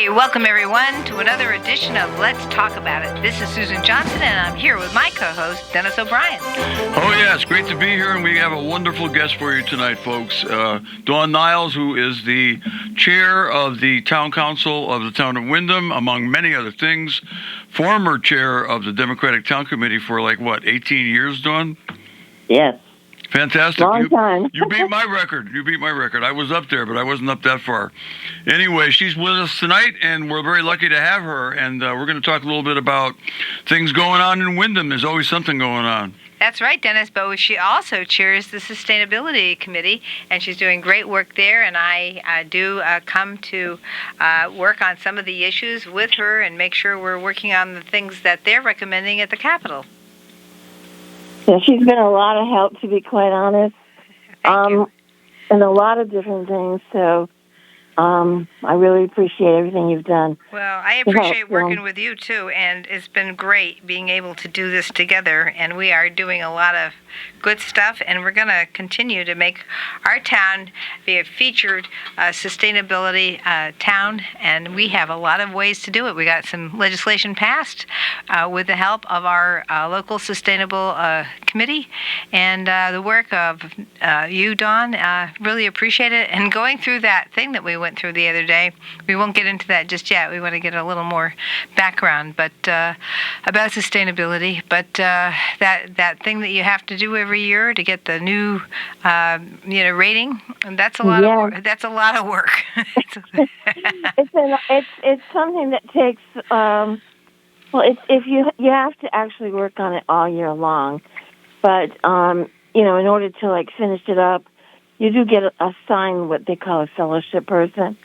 Welcome everyone to another edition of Let's Talk About It. This is Susan Johnson, and I'm here with my co-host, Dennis O'Brien. Oh, yeah, it's great to be here, and we have a wonderful guest for you tonight, folks. Dawn Niles, who is the chair of the Town Council of the Town of Windham, among many other things. Former chair of the Democratic Town Committee for, 18 years, Dawn? Yes. Fantastic. Long time. You beat my record. I was up there, but I wasn't up that far. Anyway, she's with us tonight, and we're very lucky to have her. And we're going to talk a little bit about things going on in Windham. There's always something going on. That's right, Dennis, but she also chairs the Sustainability Committee, and she's doing great work there, and I do come to work on some of the issues with her and make sure we're working on the things that they're recommending at the Capitol. Yeah, she's been a lot of help, to be quite honest. Thank you. And a lot of different things, so I really appreciate everything you've done. Well, I appreciate working with you, too, and it's been great being able to do this together, and we are doing a lot of good stuff, and we're going to continue to make our town be a featured sustainability town, and we have a lot of ways to do it. We got some legislation passed with the help of our local sustainable committee, and the work of you, Dawn, really appreciate it, and going through that thing that we went through the other day, we won't get into that just yet. We want to get a little more background but about sustainability, but that thing that you have to do every year to get the new rating, and that's a lot of work. That's a lot of work. It's something that takes if you have to actually work on it all year long, but in order to finish it up, you do get assigned what they call a fellowship person,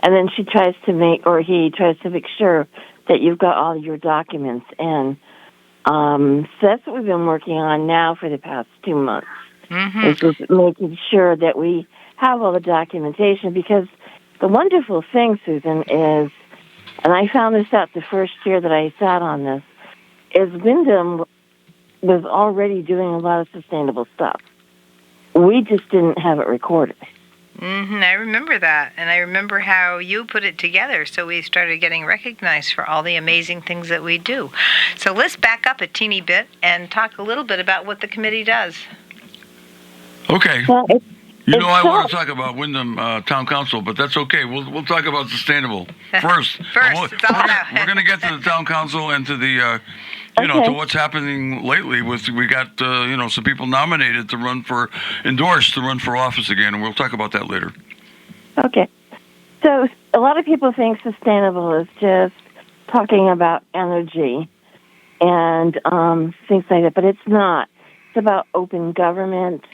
and then he tries to make sure that you've got all your documents in. So that's what we've been working on now for the past 2 months. Mm-hmm. Is just making sure that we have all the documentation, because the wonderful thing, Susan, is, and I found this out the first year that I sat on this, is Windham was already doing a lot of sustainable stuff. We just didn't have it recorded. Mm-hmm. I remember that, and I remember how you put it together, so we started getting recognized for all the amazing things that we do. So let's back up a teeny bit and talk a little bit about what the committee does. Okay. Well, I want to talk about Windham Town Council, but that's okay. We'll talk about sustainable first. It's all about. We're going to get to the Town Council and to the to what's happening lately. We got some people nominated endorsed to run for office again, and we'll talk about that later. Okay. So a lot of people think sustainable is just talking about energy and things like that, but it's not. It's about open government.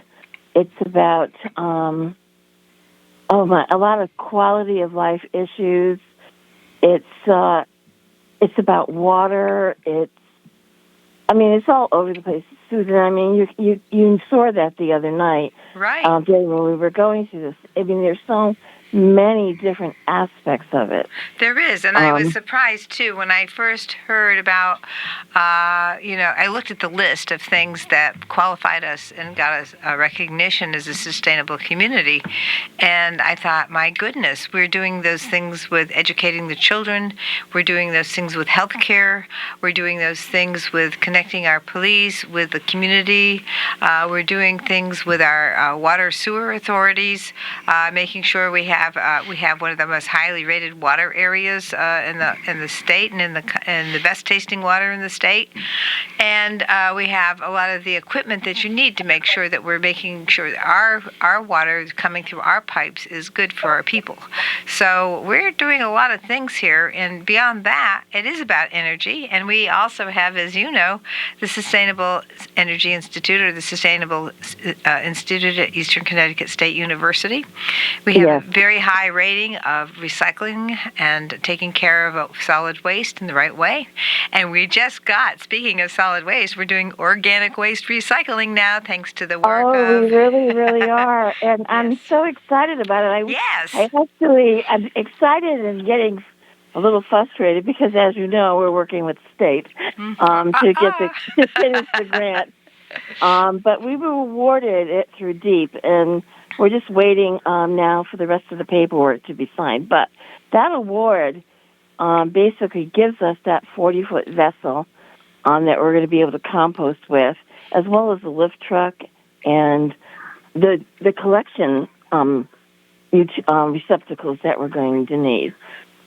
It's about a lot of quality of life issues. It's about water. It's all over the place, Susan. You saw that the other night, right? When we were going through this. There's so many different aspects of it. There is, and I was surprised, too, when I first heard about, I looked at the list of things that qualified us and got us a recognition as a sustainable community, and I thought, my goodness, we're doing those things with educating the children, we're doing those things with health care, we're doing those things with connecting our police with the community, we're doing things with our water sewer authorities, making sure we have one of the most highly rated water areas in the state, and in the best tasting water in the state, and we have a lot of the equipment that you need to make sure that we're making sure that our water coming through our pipes is good for our people. So we're doing a lot of things here, and beyond that, it is about energy, and we also have, as you know, the Sustainable Energy Institute, or the Sustainable Institute at Eastern Connecticut State University. We have a very high rating of recycling and taking care of solid waste in the right way. And we just got, speaking of solid waste, we're doing organic waste recycling now, thanks to the work of... we really, really are. And I'm so excited about it. I'm excited and getting a little frustrated because, as you know, we're working with the state to finish the grant. But we were awarded it through DEEP, and we're just waiting now for the rest of the paperwork to be signed. But that award basically gives us that 40-foot vessel that we're going to be able to compost with, as well as the lift truck and the collection receptacles that we're going to need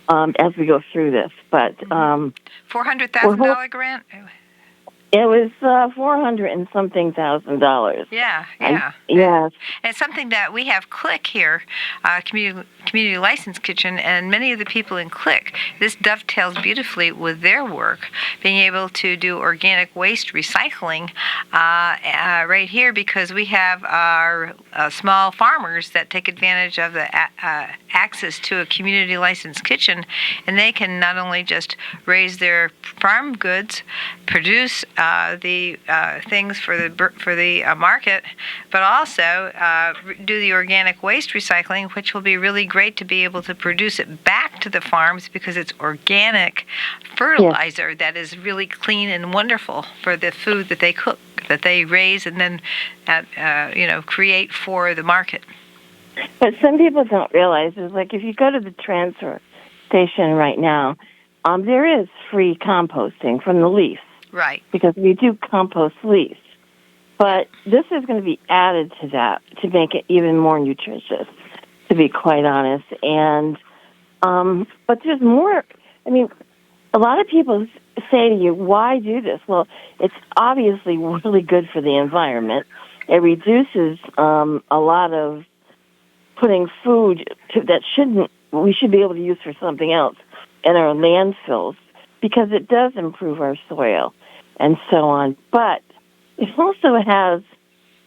as we go through this. But $400,000 grant. it was $400 and something thousand. Yeah. Yes. And it's something that we have Click here, community license kitchen, and many of the people in Click, this dovetails beautifully with their work, being able to do organic waste recycling right here, because we have our small farmers that take advantage of the access to a community licensed kitchen, and they can not only just raise their farm goods, produce the things for the market, but also do the organic waste recycling, which will be really great to be able to produce it back to the farms, because it's organic fertilizer that is really clean and wonderful for the food that they cook, that they raise, and then create for the market. But some people don't realize is, like, if you go to the transfer station right now, there is free composting from the leaves. Right. Because we do compost leaves. But this is going to be added to that to make it even more nutritious, to be quite honest. And but there's more. I mean, a lot of people say to you, why do this? Well, it's obviously really good for the environment. It reduces a lot of putting food that we should be able to use for something else in our landfills, because it does improve our soil and so on. But it also has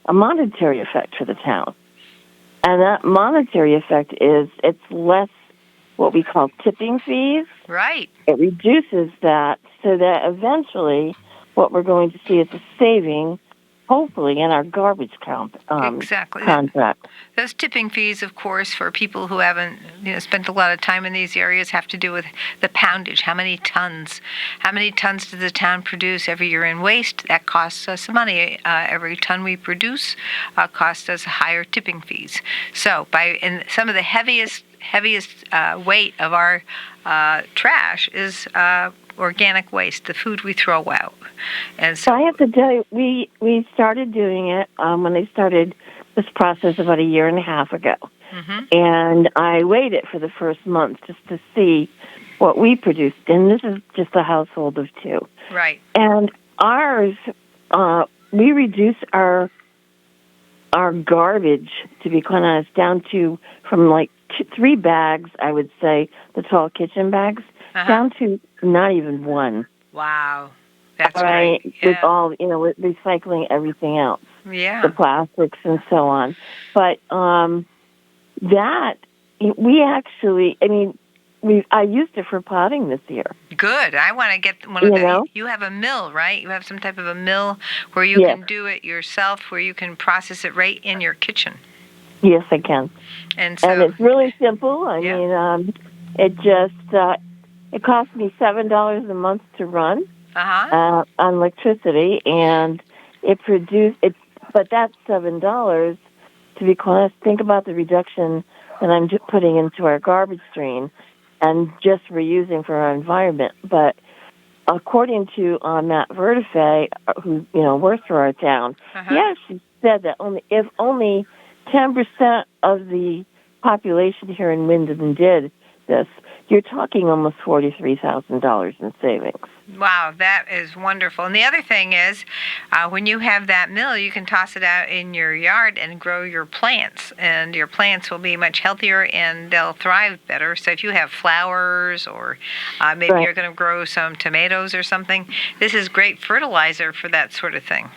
a monetary effect for the town. And that monetary effect is it's less what we call tipping fees. Right. It reduces that, so that eventually what we're going to see is a saving, hopefully, in our garbage exactly. contract. Those tipping fees, of course, for people who haven't spent a lot of time in these areas, have to do with the poundage. How many tons does the town produce every year in waste? That costs us money. Every ton we produce costs us higher tipping fees. So and some of the heaviest weight of our trash is organic waste, the food we throw out. And so I have to tell you, we started doing it when I started this process about a year and a half ago. Mm-hmm. And I weighed it for the first month just to see what we produced. And this is just a household of two. Right. And ours, we reduce our garbage, to be quite honest, down to from like 3 bags, I would say, the tall kitchen bags, down to not even one. Wow. That's right. Great. Yeah. With all, with recycling everything else. Yeah. The plastics and so on. But that, we actually, I used it for potting this year. Good. I want to get one of the. You have a mill, right? You have some type of a mill where you can do it yourself, where you can process it right in your kitchen. Yes, I can. And it's really simple. I mean, it just it cost me $7 a month to run on electricity, and it produced it. But that's $7. To be honest, think about the reduction that I'm putting into our garbage stream and just reusing for our environment. But according to Matt Vertifay, who works for our town, he actually said that if only 10% of the population here in Wyndham did this, you're talking almost $43,000 in savings. Wow, that is wonderful. And the other thing is, when you have that mill, you can toss it out in your yard and grow your plants. And your plants will be much healthier and they'll thrive better. So if you have flowers or maybe you're going to grow some tomatoes or something, this is great fertilizer for that sort of thing.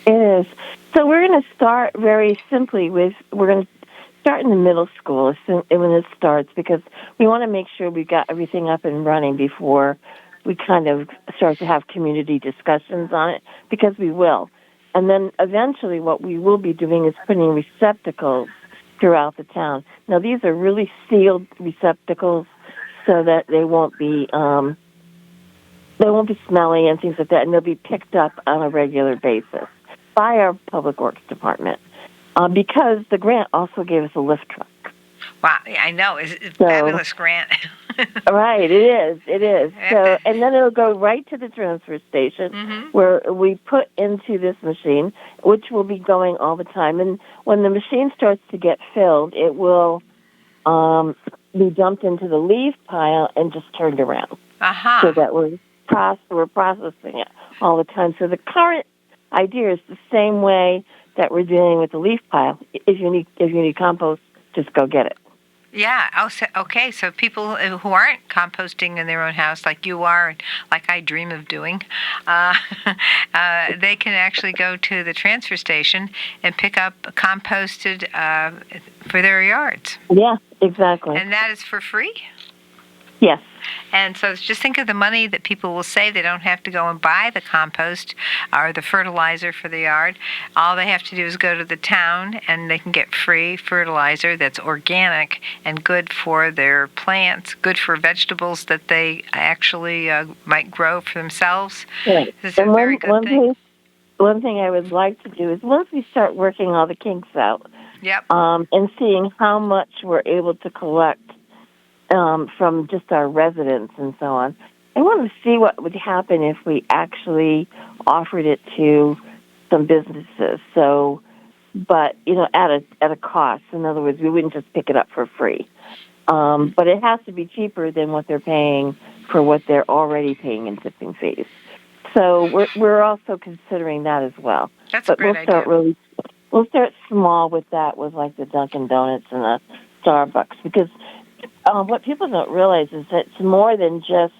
It is. So we're going to start very simply we're going to start in the middle school when it starts, because we want to make sure we've got everything up and running before we kind of start to have community discussions on it, because we will. And then eventually what we will be doing is putting receptacles throughout the town. Now, these are really sealed receptacles so that they won't be smelly and things like that, and they'll be picked up on a regular basis by our Public Works Department, because the grant also gave us a lift truck. Wow, I know. It's a fabulous grant. Right, it is. It is. So, Yep. and then it'll go right to the transfer station Mm-hmm. where we put into this machine, which will be going all the time. And when the machine starts to get filled, it will be dumped into the leaf pile and just turned around so Uh-huh. that we're processing it all the time. So the current idea is the same way that we're dealing with the leaf pile. If you need compost, just go get it. Yeah. Oh, so, okay. So people who aren't composting in their own house, like you are, and like I dream of doing, uh, they can actually go to the transfer station and pick up composted for their yards, Yeah, exactly. and that is for free. Yes. And so just think of the money that people will save. They don't have to go and buy the compost or the fertilizer for the yard. All they have to do is go to the town and they can get free fertilizer that's organic and good for their plants, good for vegetables that they actually might grow for themselves. Right. It's a And very good thing. one thing I would like to do is once we start working all the kinks out, Yep. and seeing how much we're able to collect from just our residents and so on, I want to see what would happen if we actually offered it to some businesses. So, but at a cost. In other words, we wouldn't just pick it up for free. But it has to be cheaper than what they're paying for what they're already paying in tipping fees. So we're also considering that as well. That's But a great idea. we'll start small with that, with like the Dunkin' Donuts and the Starbucks, because what people don't realize is that it's more than just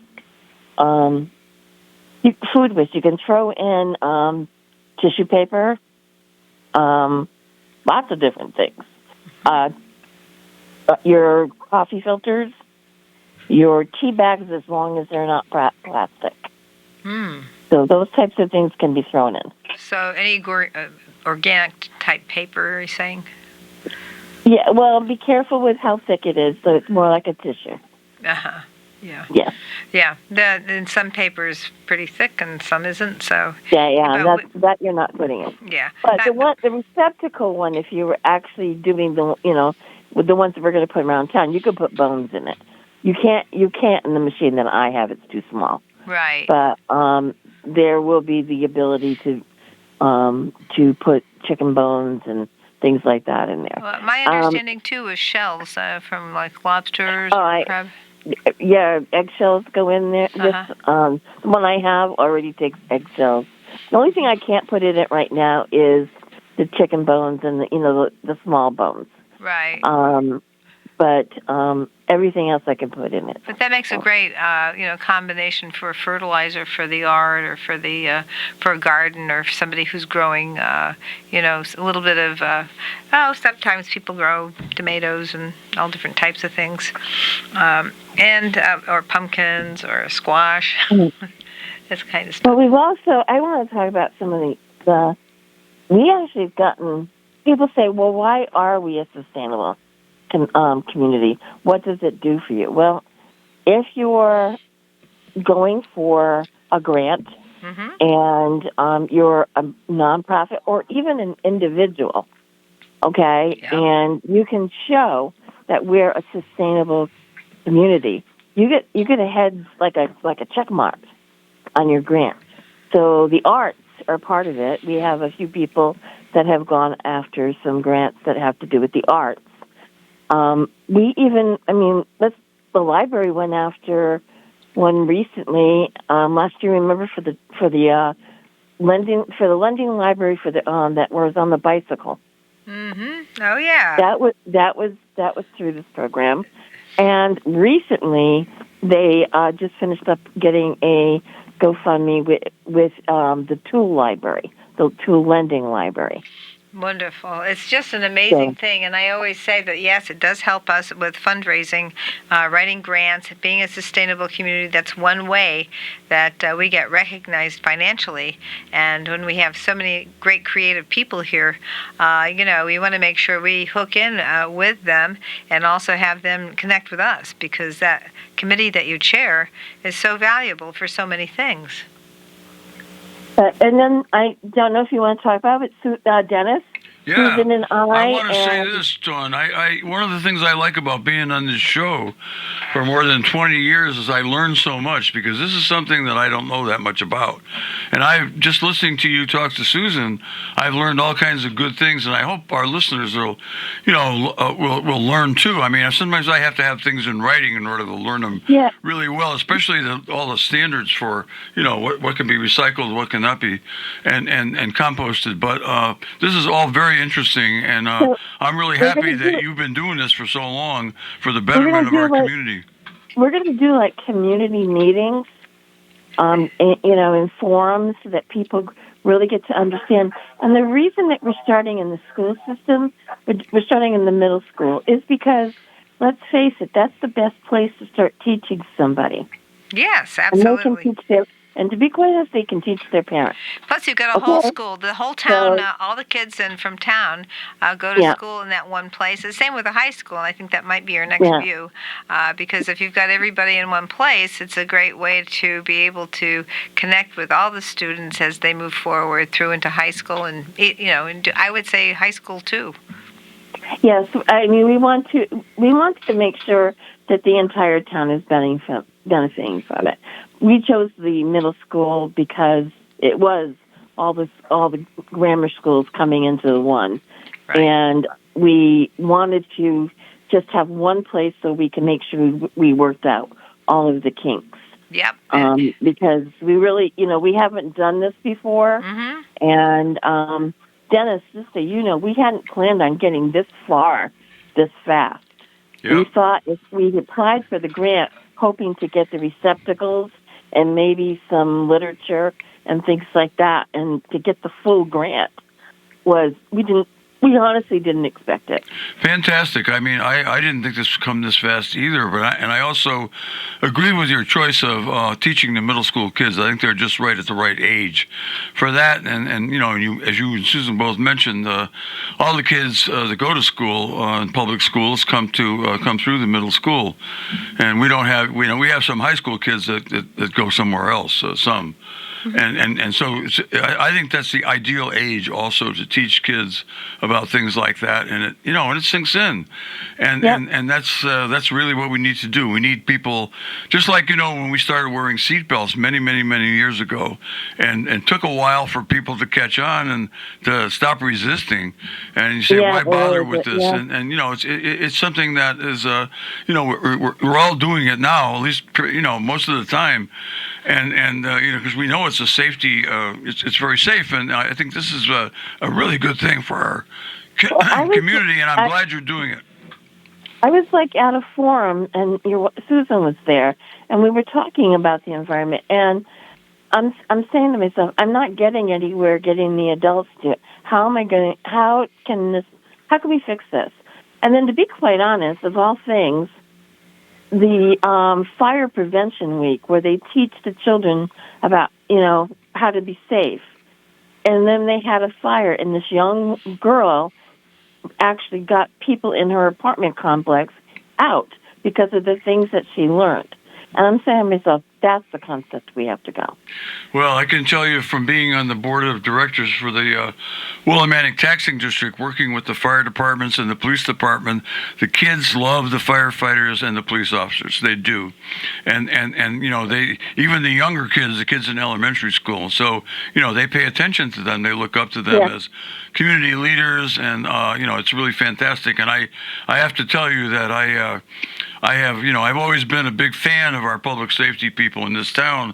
food waste. You can throw in tissue paper, lots of different things. Your coffee filters, your tea bags, as long as they're not plastic. Hmm. So those types of things can be thrown in. So any organic type paper, are you saying? Yeah, well, be careful with how thick it is, so it's more like a tissue. Uh-huh. Yeah. Yes. Yeah. And some paper is pretty thick and some isn't. So. Yeah, that you're not putting in. Yeah. But the receptacle one, if you were actually doing with the ones that we're going to put around town, you could put bones in it. You can't in the machine that I have. It's too small. Right. But there will be the ability to put chicken bones and things like that in there. Well, my understanding too is shells from like lobsters or crab. Yeah, eggshells go in there. Uh-huh. The one I have already takes eggshells. The only thing I can't put in it right now is the chicken bones and the small bones. Right. But everything else I can put in it. But that makes a great, combination for fertilizer for the yard or for a garden or for somebody who's growing, a little bit of. Sometimes people grow tomatoes and all different types of things, or pumpkins or squash. Mm-hmm. This kind of stuff. But I want to talk about some of we actually have gotten, people say, well, why are we a sustainable community? What does it do for you? Well, if you're going for a grant and you're a nonprofit or even an individual, okay, and you can show that we're a sustainable community, you get a head like a check mark on your grant. So the arts are part of it. We have a few people that have gone after some grants that have to do with the arts. The library went after one recently last year. Remember for the lending library for the that was on the bicycle. Mm-hmm. Oh yeah. That was through this program, and recently they just finished up getting a GoFundMe with the Tool Library, the Tool Lending Library. Wonderful. It's just an amazing thing. And I always say that, yes, it does help us with fundraising, writing grants, being a sustainable community. That's one way that we get recognized financially. And when we have so many great creative people here, we want to make sure we hook in with them and also have them connect with us, because that committee that you chair is so valuable for so many things. And then I don't know if you want to talk about it, Dennis. Yeah, Susan and I want to say and this, Dawn. One of the things I like about being on this show for more than 20 years is I learn so much because this is something that I don't know that much about. And I've just listening to you talk to Susan, I've learned all kinds of good things, and I hope our listeners will, will learn too. I mean, sometimes I have to have things in writing in order to learn them yeah. really well, especially all the standards for what can be recycled, what cannot be, and composted. But this is all very interesting, and So I'm really we're happy gonna that do you've been doing this for so long for the we're betterment gonna of our do like community. we're gonna do like community meetings, in forums so that people really get to understand. And the reason that we're starting in the school system, we're starting in the middle school, is because let's face it, that's the best place to start teaching somebody. Yes, And they can absolutely. teach and to be quite honest, they can teach their parents. Plus, you've got a whole Okay. school, the whole town, So, all the kids from town go to yeah, school in that one place. The same with the high school, and I think that might be your next yeah. view, because if you've got everybody in one place, it's a great way to be able to connect with all the students as they move forward through into high school, and I would say high school too. Yes, I mean we want to make sure that the entire town is benefiting from it. We chose the middle school because it was all the grammar schools coming into the one, Right. and we wanted to just have one place so we can make sure we worked out all of the kinks. Yep. Because we really, we haven't done this before, Mm-hmm. and Dennis, just so you know, we hadn't planned on getting this far, this fast. Yep. We thought if we applied for the grant, hoping to get the receptacles and maybe some literature and things like that, and to get the full grant, we honestly didn't expect it. Fantastic. I mean, I didn't think this would come this fast either, but I also agree with your choice of teaching the middle school kids. I think they're just right at the right age for that. And you, as you and Susan both mentioned, all the kids that go to school in public schools come through the middle school, and we have some high school kids that go somewhere else. Some. And so I think that's the ideal age also to teach kids about things like that, and it sinks in, and that's really what we need to do. We need people, just like when we started wearing seatbelts many years ago, and took a while for people to catch on and to stop resisting, and you say, why bother with this? Yeah. And it's something that is we're all doing it now, at least most of the time. And because we know it's a safety, it's very safe, and I think this is a really good thing for our community, and I'm glad you're doing it. I was at a forum, and Susan was there, and we were talking about the environment, and I'm saying to myself, I'm not getting anywhere getting the adults to it. How can we fix this? And then to be quite honest, of all things, the fire prevention week where they teach the children about, how to be safe. And then they had a fire, and this young girl actually got people in her apartment complex out because of the things that she learned. And I'm saying to myself, that's the concept we have to go. Well, I can tell you from being on the board of directors for the Willimantic Taxing District, working with the fire departments and the police department, the kids love the firefighters and the police officers. They do, and they, even the younger kids, the kids in elementary school. So they pay attention to them. They look up to them as community leaders, and it's really fantastic. And I have to tell you that I've always been a big fan of our public safety people in this town.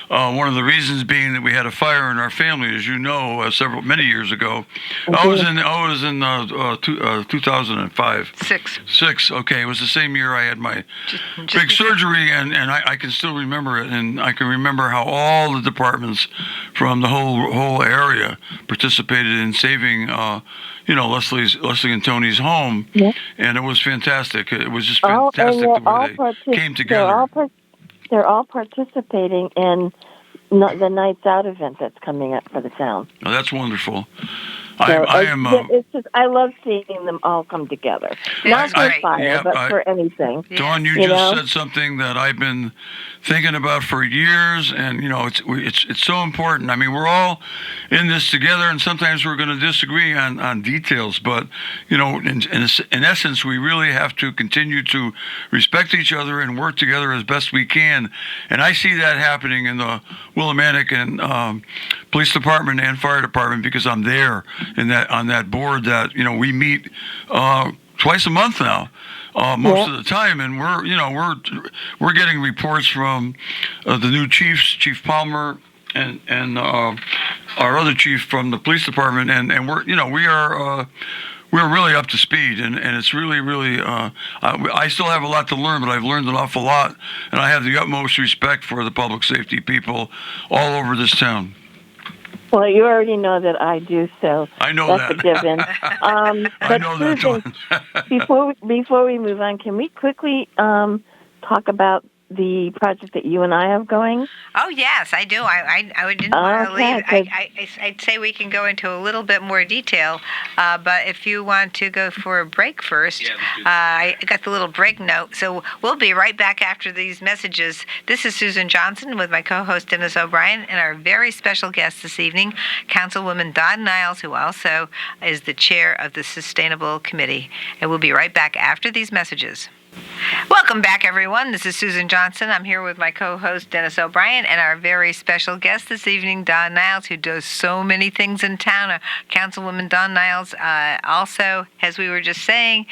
One of the reasons being that we had a fire in our family, as you know, many years ago. I was in 2005. Six. Okay, it was the same year I had my big surgery, and I can still remember it, and I can remember how all the departments from the whole area participated in saving. Leslie and Tony's home, and it was fantastic. It was just fantastic the way they came together. They're all participating in the Nights Out event that's coming up for the town. Oh, that's wonderful. It's just I love seeing them all come together. Not for fire, but for anything. Dawn, you just said something that I've been thinking about for years, and it's so important. I mean, we're all in this together, and sometimes we're going to disagree on details, but in essence, we really have to continue to respect each other and work together as best we can. And I see that happening in the Willimantic and police department and fire department because I'm there on that board that we meet twice a month now. Most of the time, and we're getting reports from the new chiefs, Chief Palmer, and our other chief from the police department, and we're really up to speed, and it's really I still have a lot to learn, but I've learned an awful lot, and I have the utmost respect for the public safety people all over this town. Well, you already know that I do, so I know that's that. a given. I know that, Dawn. Before we move on, can we quickly talk about the project that you and I have going? Oh, yes, I do. I didn't want to leave. I'd say we can go into a little bit more detail, but if you want to go for a break first, I got the little break note. So we'll be right back after these messages. This is Susan Johnson with my co-host Dennis O'Brien and our very special guest this evening, Councilwoman Dawn Niles, who also is the chair of the Sustainable Committee. And we'll be right back after these messages. Welcome back, everyone. This is Susan Johnson. I'm here with my co-host, Dennis O'Brien, and our very special guest this evening, Dawn Niles, who does so many things in town. Councilwoman Dawn Niles also, as we were just saying,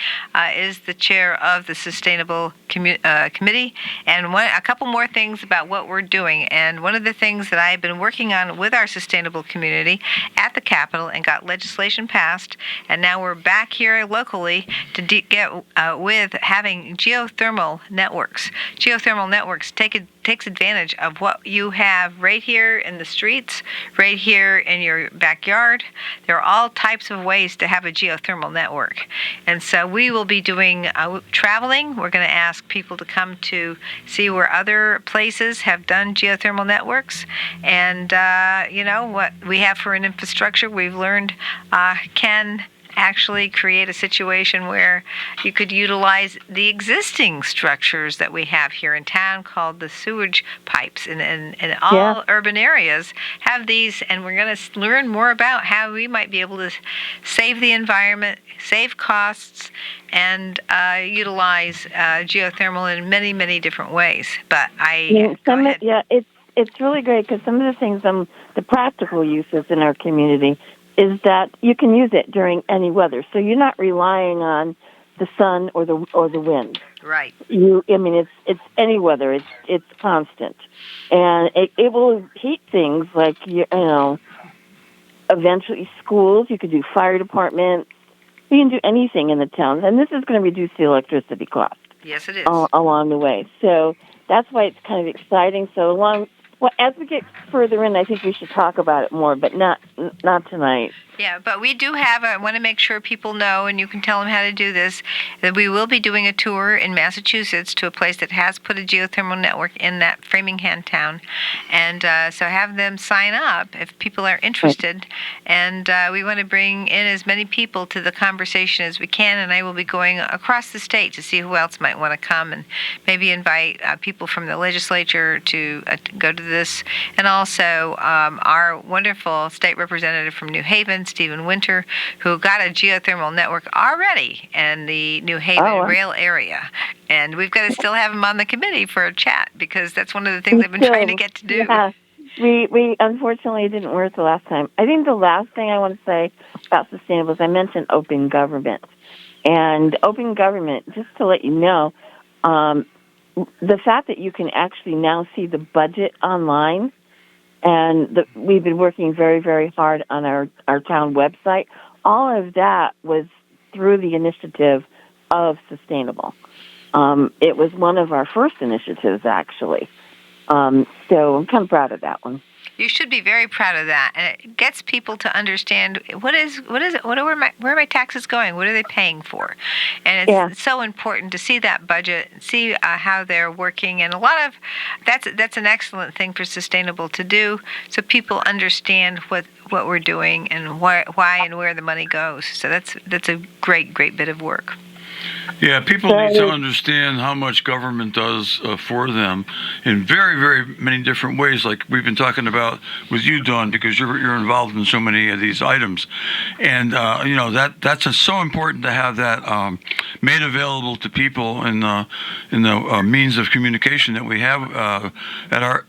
is the chair of the Sustainable Committee. And a couple more things about what we're doing. And one of the things that I've been working on with our Sustainable Community at the Capitol and got legislation passed, and now we're back here locally to get with having geothermal networks. Geothermal networks takes advantage of what you have right here in the streets, right here in your backyard. There are all types of ways to have a geothermal network. And so we will be doing traveling. We're going to ask people to come to see where other places have done geothermal networks. And, what we have for an infrastructure, we've learned can actually create a situation where you could utilize the existing structures that we have here in town called the sewage pipes. And all urban areas have these, and we're going to learn more about how we might be able to save the environment, save costs, and utilize geothermal in many, many different ways. But go ahead. It's really great because some of the things, the practical uses in our community is that you can use it during any weather. So you're not relying on the sun or the wind. Right. It's any weather. It's constant, and it will heat things like eventually schools. You could do fire departments. You can do anything in the town, and this is going to reduce the electricity cost. Yes, it is. Along the way, so that's why it's kind of exciting. So as we get further in, I think we should talk about it more, but not tonight. Yeah, but we do have I want to make sure people know, and you can tell them how to do this, that we will be doing a tour in Massachusetts to a place that has put a geothermal network in that Framingham town. And so have them sign up if people are interested. And we want to bring in as many people to the conversation as we can, and I will be going across the state to see who else might want to come and maybe invite people from the legislature to go to this. And also our wonderful state representative from New Haven, Stephen Winter, who got a geothermal network already in the New Haven rail area. And we've got to still have him on the committee for a chat because that's one of the things I've been trying to get to do. Yeah. We unfortunately didn't work the last time. I think the last thing I want to say about sustainable is I mentioned open government. And open government, just to let you know, the fact that you can actually now see the budget online, and we've been working very, very hard on our town website. All of that was through the initiative of Sustainable. It was one of our first initiatives, actually. So I'm kind of proud of that one. You should be very proud of that, and it gets people to understand what are my taxes going? What are they paying for? And it's so important to see that budget, see how they're working, and a lot of that's an excellent thing for Sustainable to do, so people understand what we're doing and why and where the money goes. So that's a great bit of work. Yeah, people need to understand how much government does for them in very, very many different ways, like we've been talking about with you, Dawn, because you're involved in so many of these items. And, that's so important to have that made available to people in the means of communication that we have at our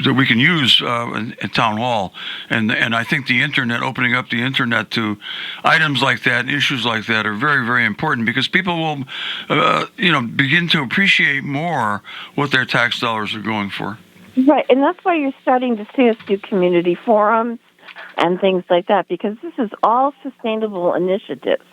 that we can use at Town Hall. And I think the Internet, opening up the Internet to items like that, issues like that are very, very important, because people will, begin to appreciate more what their tax dollars are going for. Right, and that's why you're starting to see us do community forums and things like that, because this is all sustainable initiatives.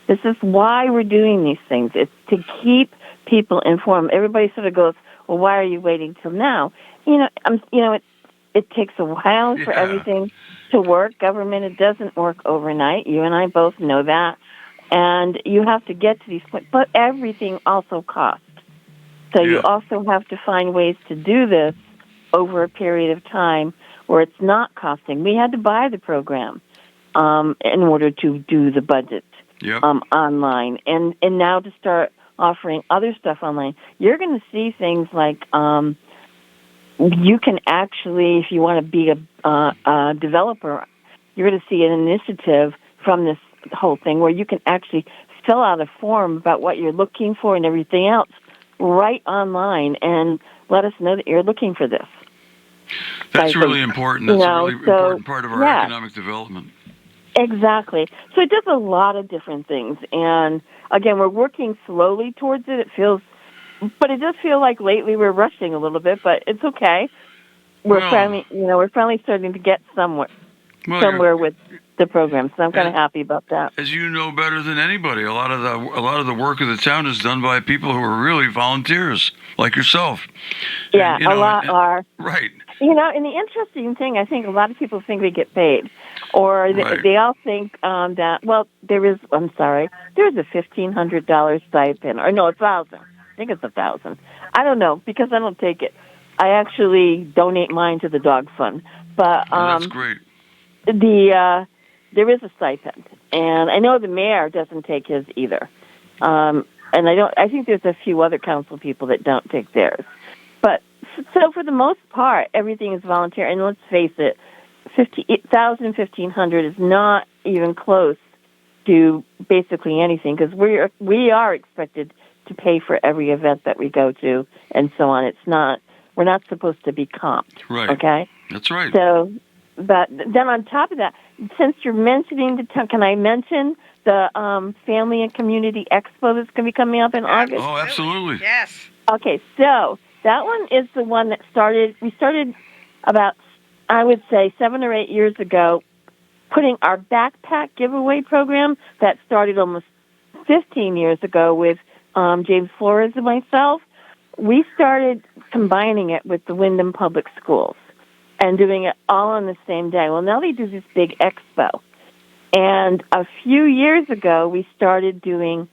This is why we're doing these things. It's to keep people informed. Everybody sort of goes, well, why are you waiting till now? It takes a while for everything to work. Government, it doesn't work overnight. You and I both know that. And you have to get to these points. But everything also costs. So you also have to find ways to do this over a period of time where it's not costing. We had to buy the program in order to do the budget online. And now to start offering other stuff online, you're going to see things like you can actually, if you want to be a developer, you're going to see an initiative from this whole thing where you can actually fill out a form about what you're looking for and everything else right online and let us know that you're looking for this. That's really important. That's a really important part of our economic development. Exactly. So it does a lot of different things. And again, we're working slowly towards it. But it does feel like lately we're rushing a little bit, but it's okay. We're finally starting to get somewhere with the program. So I'm kind of happy about that. As you know better than anybody, a lot of the work of the town is done by people who are really volunteers, like yourself. Yeah, a lot are. Right. And the interesting thing, I think a lot of people think they get paid, or they all think that, well, there's a $1,500 stipend, or no, $1,000. I think it's $1,000. I don't know, because I don't take it. I actually donate mine to the dog fund. But that's great. There is a stipend, and I know the mayor doesn't take his either. And I think there's a few other council people that don't take theirs. But so for the most part, everything is volunteer. And let's face it, $1,000, $1,500 is not even close to basically anything, because we are expected to pay for every event that we go to and so on. We're not supposed to be comped. Right. Okay? That's right. So, but then on top of that, since you're mentioning the town, can I mention the Family and Community Expo that's going to be coming up in August? Oh, absolutely. Yes. Okay, so that one is the one that we started about, I would say, 7 or 8 years ago, putting our backpack giveaway program that started almost 15 years ago with James Flores and myself. We started combining it with the Wyndham Public Schools and doing it all on the same day. Well, now they do this big expo. And a few years ago, we started doing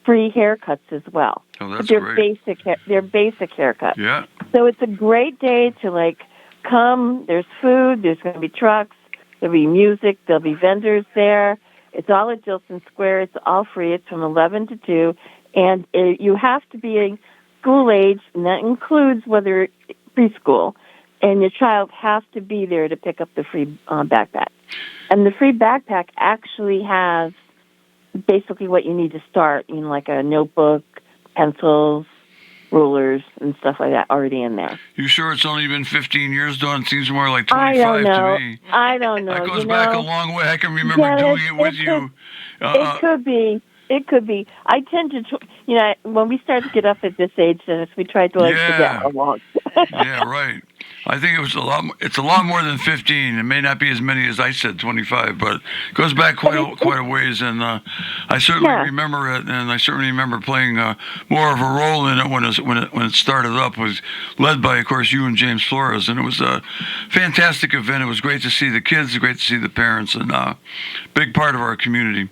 free haircuts as well. Oh, that's great. They're basic haircuts. Yeah. So it's a great day to, come. There's food. There's going to be trucks. There'll be music. There'll be vendors there. It's all at Gilson Square. It's all free. It's from 11 to 2. And you have to be school age, and that includes whether preschool, and your child has to be there to pick up the free backpack. And the free backpack actually has basically what you need to start, like a notebook, pencils, rulers, and stuff like that already in there. You sure it's only been 15 years, Dawn? It seems more like 25 to me. I don't know. That goes back a long way. I can remember doing it with you. It could be. It could be. I tend to, when we start to get up at this age, Dennis, we try to forget how long. Yeah, right. I think it was a lot. It's a lot more than 15. It may not be as many as I said, 25, but it goes back quite a ways. And I certainly remember it, and I certainly remember playing more of a role in it when it started up. It was led by, of course, you and James Flores, and it was a fantastic event. It was great to see the kids, great to see the parents, and big part of our community.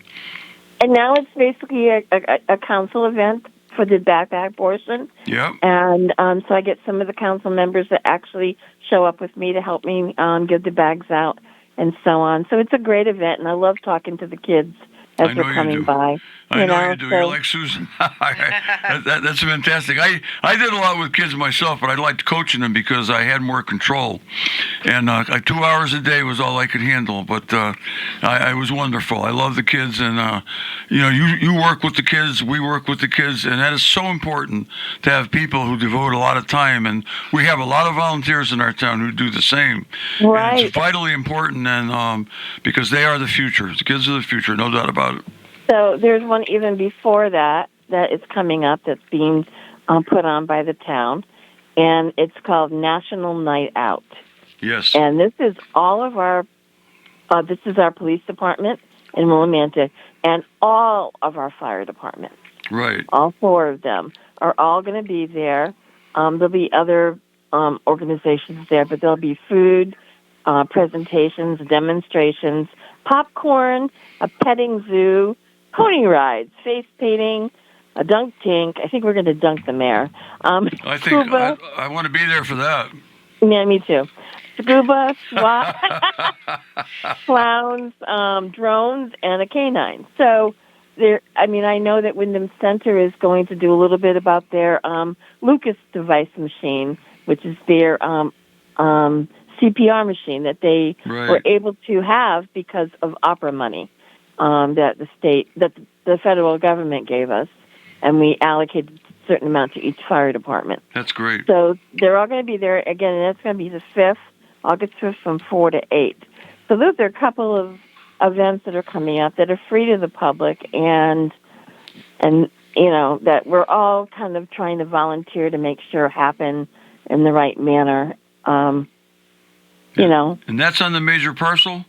And now it's basically a council event for the backpack portion. Yeah. And so I get some of the council members that actually show up with me to help me get the bags out and so on. So it's a great event, and I love talking to the kids as they're coming by. I know you do. You're like Susan. That's fantastic. I did a lot with kids myself, but I liked coaching them because I had more control. And 2 hours a day was all I could handle. But I was wonderful. I love the kids, and you work with the kids. We work with the kids, and that is so important to have people who devote a lot of time. And we have a lot of volunteers in our town who do the same. Right. And it's vitally important, and because they are the future. The kids are the future, no doubt about it. So there's one even before that is coming up that's being put on by the town, and it's called National Night Out. Yes. And this is all of our, this is our police department in Willimantic, and all of our fire departments. Right. All 4 of them are all going to be there. There'll be other organizations there, but there'll be food, presentations, demonstrations, popcorn, a petting zoo, pony rides, face painting, a dunk tank. I think we're going to dunk the mayor. I think I want to be there for that. Yeah, me too. Scuba, SWAT, clowns, drones, and a canine. So I know that Wyndham Center is going to do a little bit about their Lucas device machine, which is their CPR machine that they were able to have because of opera money. That the federal government gave us, and we allocated a certain amount to each fire department. That's great. So they're all going to be there again, and that's going to be the 5th, August 5th from 4 to 8. So those are a couple of events that are coming up that are free to the public, and that we're all kind of trying to volunteer to make sure happen in the right manner. And that's on the major parcel?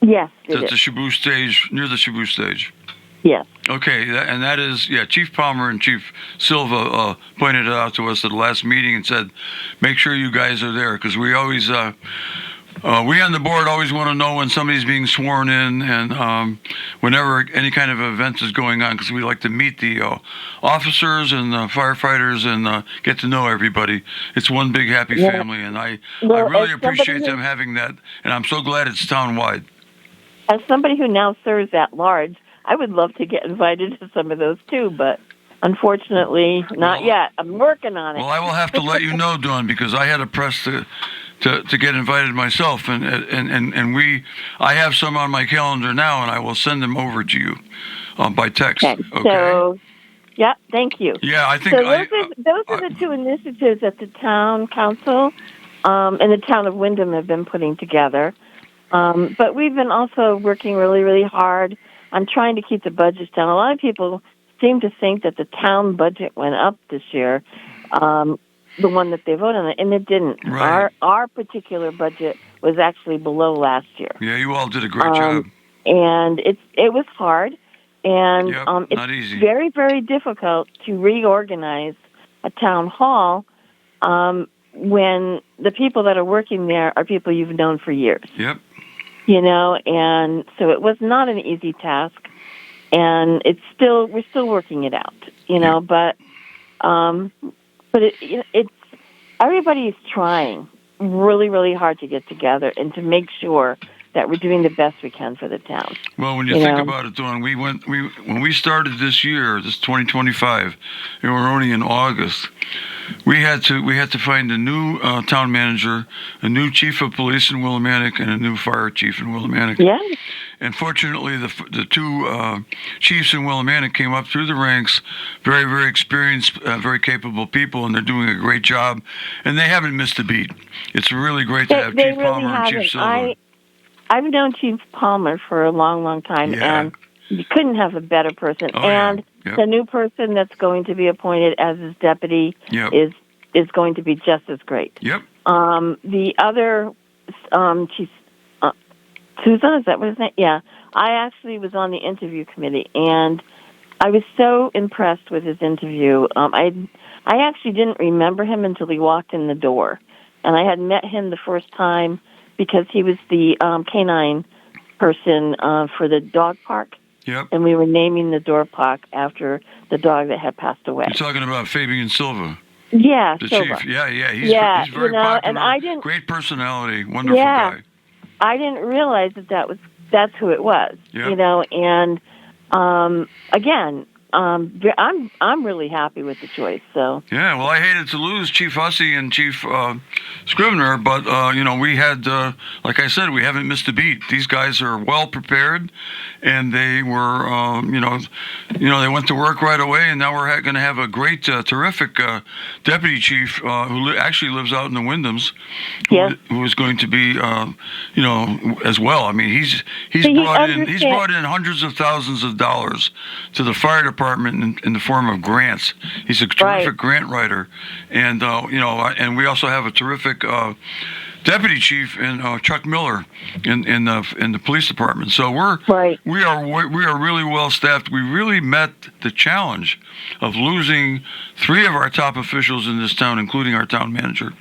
Yes, it is. At the Shabu stage, near the Shabu stage. Yes. Okay, and that is, Chief Palmer and Chief Silva pointed it out to us at the last meeting and said, make sure you guys are there, because we always, we on the board always want to know when somebody's being sworn in and whenever any kind of event is going on, because we like to meet the officers and the firefighters and get to know everybody. It's one big happy family, and I really appreciate them having that, and I'm so glad it's town-wide. As somebody who now serves at large, I would love to get invited to some of those too, but unfortunately, not yet. I'm working on it. Well, I will have to let you know, Dawn, because I had a press to get invited myself, and I have some on my calendar now, and I will send them over to you by text. Okay. So, thank you. Yeah, I think so those are the 2 initiatives that the town council and the town of Wyndham have been putting together. But we've been also working really, really hard on trying to keep the budgets down. A lot of people seem to think that the town budget went up this year, the one that they voted on, and it didn't. Right. Our particular budget was actually below last year. Yeah, you all did a great job. And it was hard, and it's not easy. Very, very difficult to reorganize a town hall when the people that are working there are people you've known for years. Yep. And so it was not an easy task, and we're still working it out, but it's everybody's trying really, really hard to get together and to make sure that we're doing the best we can for the town. Well, when you think about it, Dawn, when we started this year, this 2025, and we're only in August, we had to find a new town manager, a new chief of police in Willimantic, and a new fire chief in Willimantic. Yeah. And fortunately, the 2 chiefs in Willimantic came up through the ranks, very, very experienced, very capable people, and they're doing a great job. And they haven't missed a beat. It's really great to have Chief Palmer and Chief Silva. I've known Chief Palmer for a long, long time, and you couldn't have a better person. The new person that's going to be appointed as his deputy is is going to be just as great. Yep. The other, she's Susan, is that what his name? Yeah. I actually was on the interview committee, and I was so impressed with his interview. I actually didn't remember him until he walked in the door, and I had met him the first time because he was the canine person for the dog park. Yep. And we were naming the dog park after the dog that had passed away. You're talking about Fabian Silva. Yeah, the Silva. chief. Yeah. He's very popular. And I didn't. Great personality. Wonderful guy. I didn't realize that's who it was. Yep. And again, I'm really happy with the choice. So yeah, well, I hated to lose Chief Hussey and Chief Scrivener, but we had, like I said, we haven't missed a beat. These guys are well prepared, and they were, they went to work right away, and now we're going to have a great, terrific deputy chief who actually lives out in the Wyndhams, who is going to be, as well. I mean, he's brought in hundreds of thousands of dollars to the fire department in the form of grants. He's a terrific grant writer, and and we also have a terrific deputy chief in Chuck Miller in the police department. So we are really well staffed. We really met the challenge of losing 3 of our top officials in this town, including our town manager.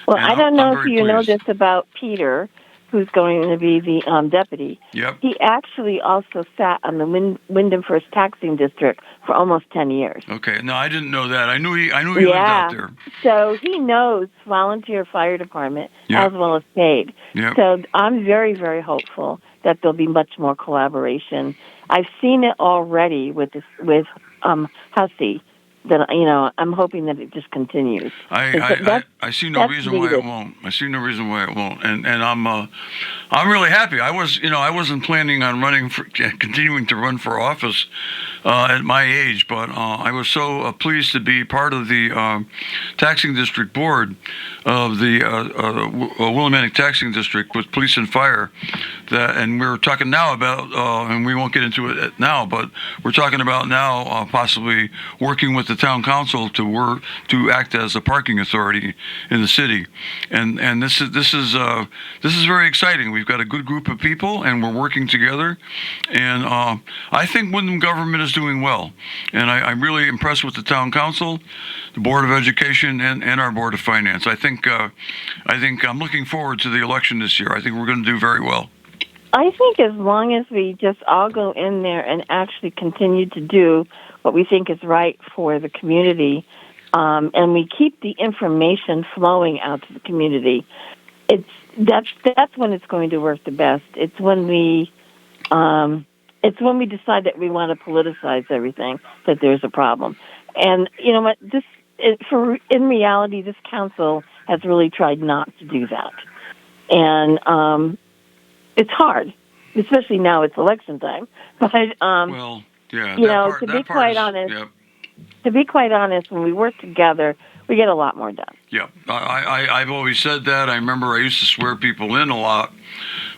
Well, I don't know if you know this about Peter, who's going to be the deputy. Yep. He actually also sat on the Wyndham First Taxing District for almost 10 years. Okay. No, I didn't know that. I knew he lived out there. So he knows volunteer fire department as well as paid. Yep. So I'm very, very hopeful that there'll be much more collaboration. I've seen it already with Hussey. That I'm hoping that it just continues. I see no reason why it won't. I see no reason why it won't, and I'm really happy. I wasn't planning on continuing to run for office at my age, but I was so pleased to be part of the taxing district board of the Willimantic Taxing District with police and fire. And we're talking now about, and we won't get into it now, but we're talking about now possibly working with the town council to act as a parking authority in the city, and this is very exciting. We've got a good group of people, and we're working together, and I think Wyndham government is doing well, and I'm really impressed with the town council, the board of education, and our board of finance. I think I'm looking forward to the election this year. I think we're going to do very well. I think as long as we just all go in there and actually continue to do what we think is right for the community, and we keep the information flowing out to the community, that's when it's going to work the best. It's when we decide that we want to politicize everything that there's a problem. And you know what? In reality, this council has really tried not to do that, and it's hard, especially now it's election time. But to be quite honest, when we work together, we get a lot more done. Yeah, I've always said that. I remember I used to swear people in a lot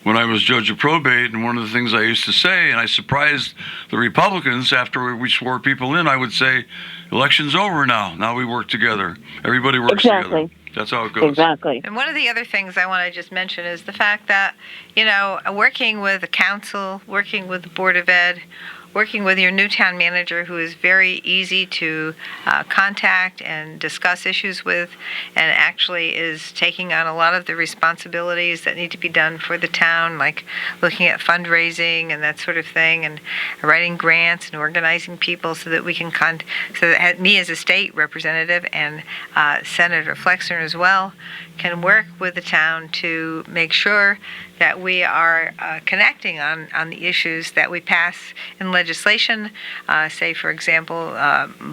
when I was judge of probate, and one of the things I used to say, and I surprised the Republicans after we swore people in, I would say, election's over now. Now we work together. Everybody works together. That's how it goes. Exactly. And one of the other things I want to just mention is the fact that, working with the council, working with the Board of Ed, working with your new town manager, who is very easy to contact and discuss issues with, and actually is taking on a lot of the responsibilities that need to be done for the town, like looking at fundraising and that sort of thing, and writing grants and organizing people so that we can so that me as a state representative and Senator Flexner as well can work with the town to make sure that we are connecting on the issues that we pass in legislation, say, for example,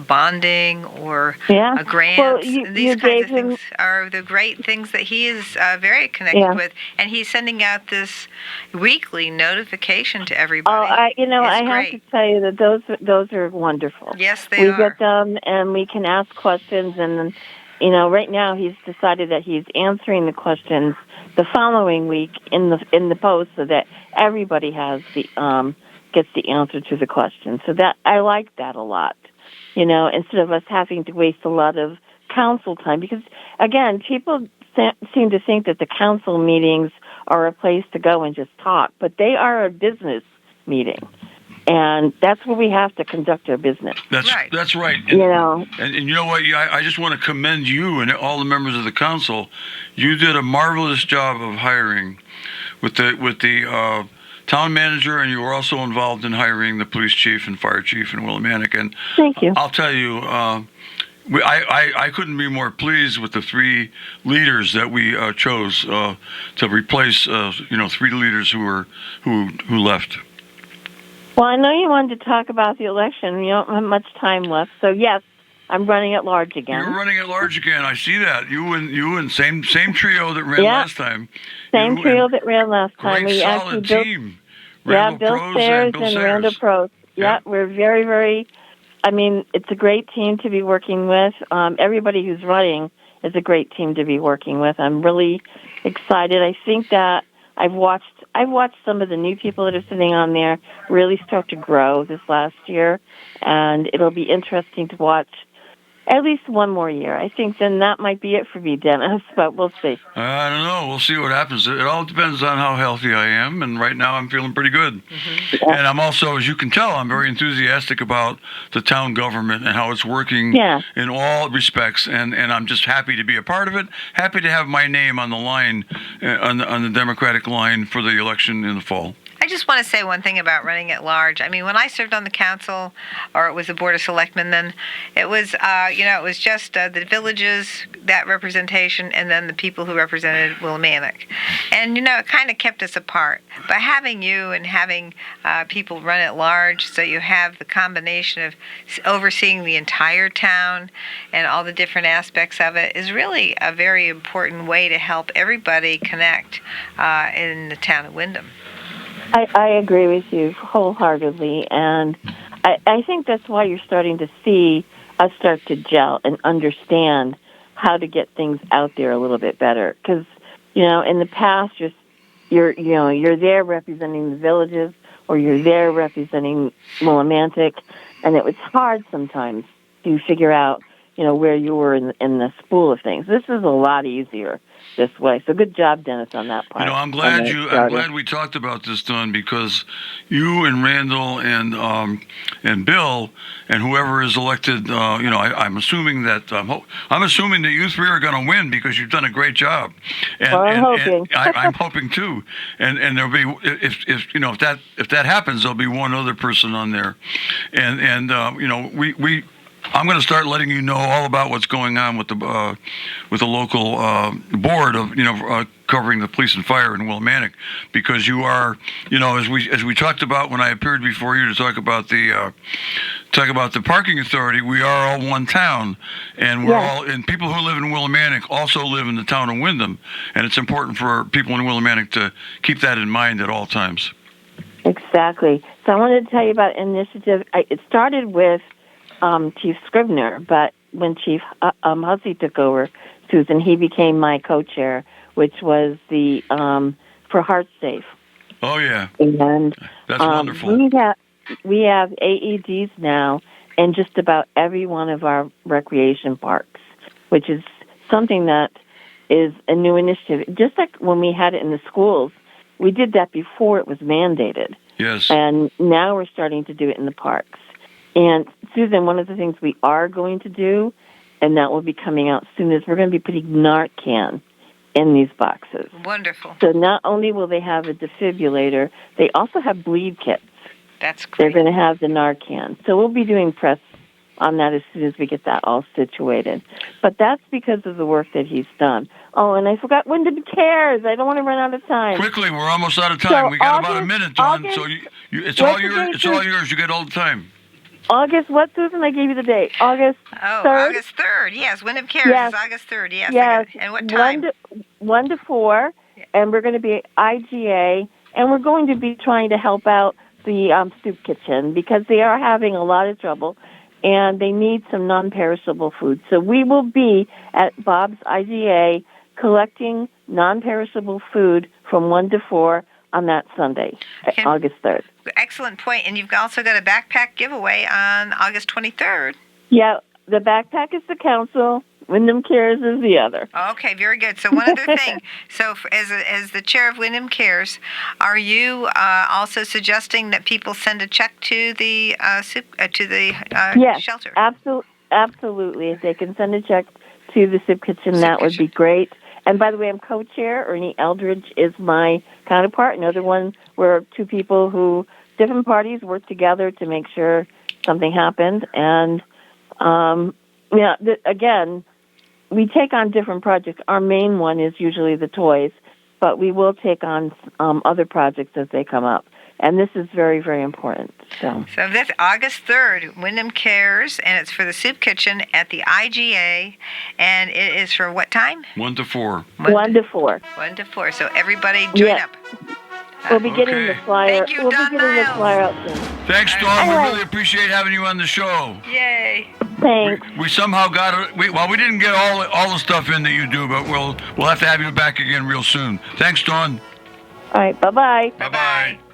bonding or grants. Well, these kinds of things are the great things that he is very connected with, and he's sending out this weekly notification to everybody. Oh, I have to tell you that those are wonderful. Yes, they are. We get them, and we can ask questions, and right now he's decided that he's answering the questions the following week in the post, so that everybody has gets the answer to the question. So that I like that a lot. Instead of us having to waste a lot of council time, because, again, people seem to think that the council meetings are a place to go and just talk, but they are a business meeting. And that's where we have to conduct our business. That's right. And, you know. And you know what? I just want to commend you and all the members of the council. You did a marvelous job of hiring with the town manager, and you were also involved in hiring the police chief and fire chief in Willimantic. And thank you. I'll tell you, I couldn't be more pleased with the three leaders that we chose to replace, three leaders who left. Well, I know you wanted to talk about the election. You don't have much time left, so yes, I'm running at large again. You're running at large again. I see that. You and same trio that ran last time. Same trio that ran last time. Great, solid team. Bill Sayers and Randall Prose. Yeah, we're very, very. I mean, it's a great team to be working with. Everybody who's running is a great team to be working with. I'm really excited. I think that I've watched some of the new people that are sitting on there really start to grow this last year, and it'll be interesting to watch at least one more year. I think then that might be it for me, Dennis, but we'll see. I don't know. We'll see what happens. It all depends on how healthy I am, and right now I'm feeling pretty good. Mm-hmm. And I'm also, as you can tell, I'm very enthusiastic about the town government and how it's working in all respects, and I'm just happy to be a part of it, happy to have my name on the line, on the Democratic line for the election in the fall. I just want to say one thing about running at large. I mean, when I served on the council, or it was the Board of Selectmen, then it was, it was just the villages, that representation, and then the people who represented Willimantic. And, it kind of kept us apart. But having you and having people run at large, so you have the combination of overseeing the entire town and all the different aspects of it, is really a very important way to help everybody connect in the town of Windham. I agree with you wholeheartedly, and I think that's why you're starting to see us start to gel and understand how to get things out there a little bit better. Because in the past, you're there representing the villages, or you're there representing Willimantic, and it was hard sometimes to figure out where you were in the spool of things. This is a lot easier this way. So good job, Dennis, on that part. I'm glad we talked about this, Dawn, because you and Randall and Bill and whoever is elected, I'm assuming that you three are going to win because you've done a great job. And, I'm hoping. I'm hoping too. And there'll be if that happens, there'll be one other person on there, and I'm going to start letting you know all about what's going on with the local board of covering the police and fire in Willimantic, because you are as we talked about when I appeared before you to talk about the parking authority. We are all one town, and we're all, and people who live in Willimantic also live in the town of Windham, and it's important for people in Willimantic to keep that in mind at all times. Exactly. So I wanted to tell you about an initiative. It started with Chief Scribner, but when Chief Hussey took over, Susan, he became my co-chair, which was the for Heart Safe. Oh yeah, and that's wonderful. We have AEDs now in just about every one of our recreation parks, which is something that is a new initiative. Just like when we had it in the schools, we did that before it was mandated. Yes, and now we're starting to do it in the parks. And, Susan, one of the things we are going to do, and that will be coming out soon, is we're going to be putting Narcan in these boxes. Wonderful. So not only will they have a defibrillator, they also have bleed kits. That's great. They're going to have the Narcan. So we'll be doing press on that as soon as we get that all situated. But that's because of the work that he's done. Oh, and I forgot Windham Cares. I don't want to run out of time. Quickly, we're almost out of time. So we got about a minute, Dawn. So it's all yours. It's all yours. You get all the time. August what, Susan? I gave you the date. August 3rd? August 3rd. Yes, Windham Cares is August 3rd. Yes. And what time? 1 to 4, and we're going to be at IGA, and we're going to be trying to help out the soup kitchen because they are having a lot of trouble, and they need some non-perishable food. So we will be at Bob's IGA collecting non-perishable food from 1 to 4 on that Sunday, August 3rd. Excellent point. And you've also got a backpack giveaway on August 23rd. Yeah, the backpack is the council. Wyndham Cares is the other. Okay, very good. So one other thing. So as the chair of Wyndham Cares, are you also suggesting that people send a check to the Yes, shelter? absolutely. If they can send a check to the soup kitchen, that would be great. And by the way, I'm co-chair. Ernie Eldridge is my counterpart. Another one where two people who, different parties, work together to make sure something happened. And, again, we take on different projects. Our main one is usually the toys, but we will take on other projects as they come up. And this is very, very important. So that's August 3rd, Wyndham Cares, and it's for the soup kitchen at the IGA, and it is for what time? 1 to 4. 1 to 4. 1 to 4. So everybody join up. We'll be getting the flyer. Thank you, we'll Don be getting Niles. the flyer out soon. Thanks, Dawn. We really appreciate having you on the show. Yay. Thanks. We somehow got it. We didn't get all the stuff in that you do, but we'll have to have you back again real soon. Thanks, Dawn. All right. Bye-bye. Bye-bye.